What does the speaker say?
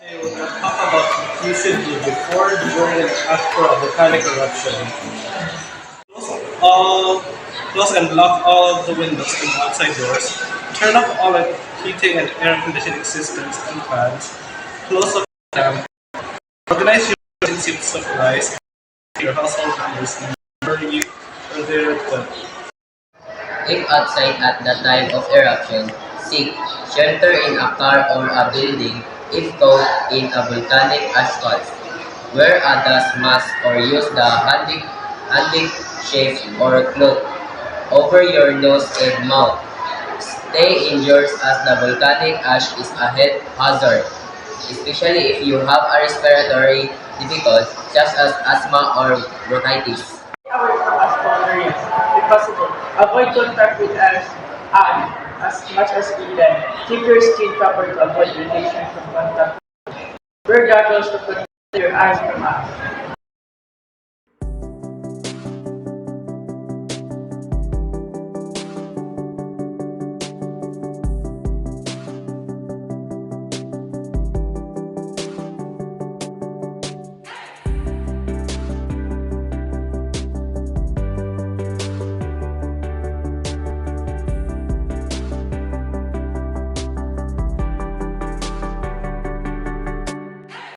Today we're going to talk about what you should do before, during, and after a volcanic eruption. All, close and lock all the windows and outside doors. Turn off all the heating and air conditioning systems and fans. Close the dam. Organize your emergency supplies. Your household members where you or their equipped. If outside at the time of eruption, seek shelter in a car or a building if caught in a volcanic asphalt. Wear a dust mask or use the handkerchief or cloth over your nose and mouth. Stay indoors as the volcanic ash is a health hazard, especially if you have a respiratory difficulty such as asthma or bronchitis. Away from us areas, if possible. Avoid contact with us as much as needed. Keep your skin covered to avoid radiation from contact. Wear goggles to protect your eyes from us.